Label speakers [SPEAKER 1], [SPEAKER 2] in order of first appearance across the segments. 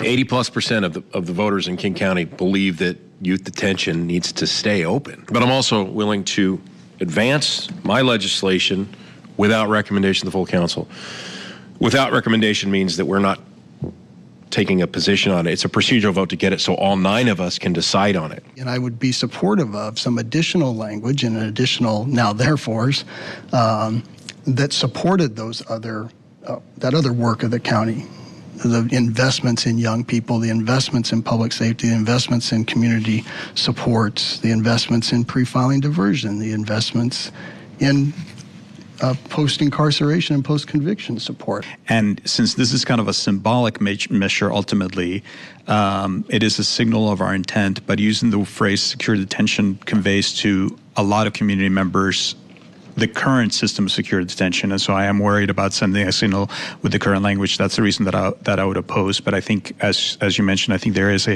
[SPEAKER 1] 80+% of the voters in King County believe that youth detention needs to stay open. But I'm also willing to advance my legislation without recommendation of the full council. Without recommendation means that we're not taking a position on it. It's a procedural vote to get it so all 9 of us can decide on it.
[SPEAKER 2] And I would be supportive of some additional language and an additional now therefores that supported those that other work of the county. The investments in young people, the investments in public safety, the investments in community supports, the investments in pre-filing diversion, the investments in post-incarceration and post-conviction support.
[SPEAKER 3] And since this is kind of a symbolic measure, ultimately, it is a signal of our intent, but using the phrase secure detention conveys to a lot of community members the current system of secure detention, and so I am worried about sending a signal with the current language. That's the reason that I would oppose. But I think, as you mentioned, I think there is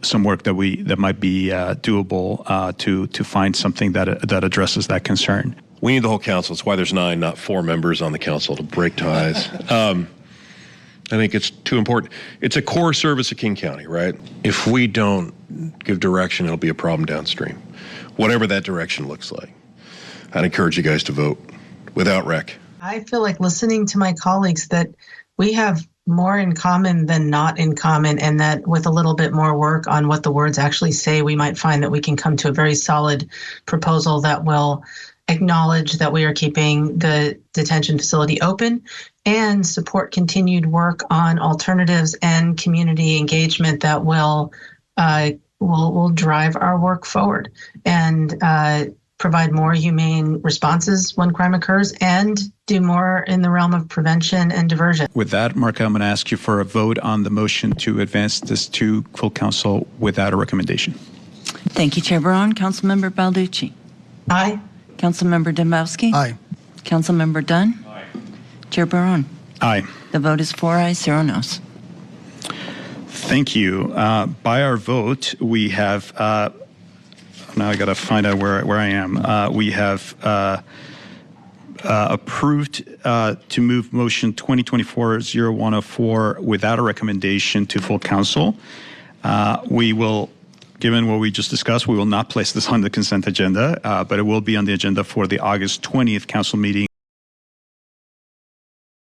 [SPEAKER 3] some work that might be doable to find something that addresses that concern.
[SPEAKER 1] We need the whole council. It's why there's 9, not 4 members on the council to break ties. I think it's too important. It's a core service of King County, right? If we don't give direction, it'll be a problem downstream. Whatever that direction looks like. I'd encourage you guys to vote without rec.
[SPEAKER 4] I feel like listening to my colleagues that we have more in common than not in common, and that with a little bit more work on what the words actually say, we might find that we can come to a very solid proposal that will acknowledge that we are keeping the detention facility open and support continued work on alternatives and community engagement that will drive our work forward and provide more humane responses when crime occurs and do more in the realm of prevention and diversion.
[SPEAKER 3] With that, Marka, I'm going to ask you for a vote on the motion to advance this to full council without a recommendation.
[SPEAKER 5] Thank you, Chair Baron. Councilmember Balducci.
[SPEAKER 4] Aye.
[SPEAKER 5] Councilmember Dembowski.
[SPEAKER 2] Aye.
[SPEAKER 5] Councilmember Dunn.
[SPEAKER 1] Aye.
[SPEAKER 5] Chair Baron.
[SPEAKER 3] Aye.
[SPEAKER 5] The vote is 4 ayes, 0 noes.
[SPEAKER 3] Thank you. By our vote, we have, now I got to find out where I am. We have approved to move motion 2024-0104 without a recommendation to full council. We will, given what we just discussed, we will not place this on the consent agenda, but it will be on the agenda for the August 20th council meeting.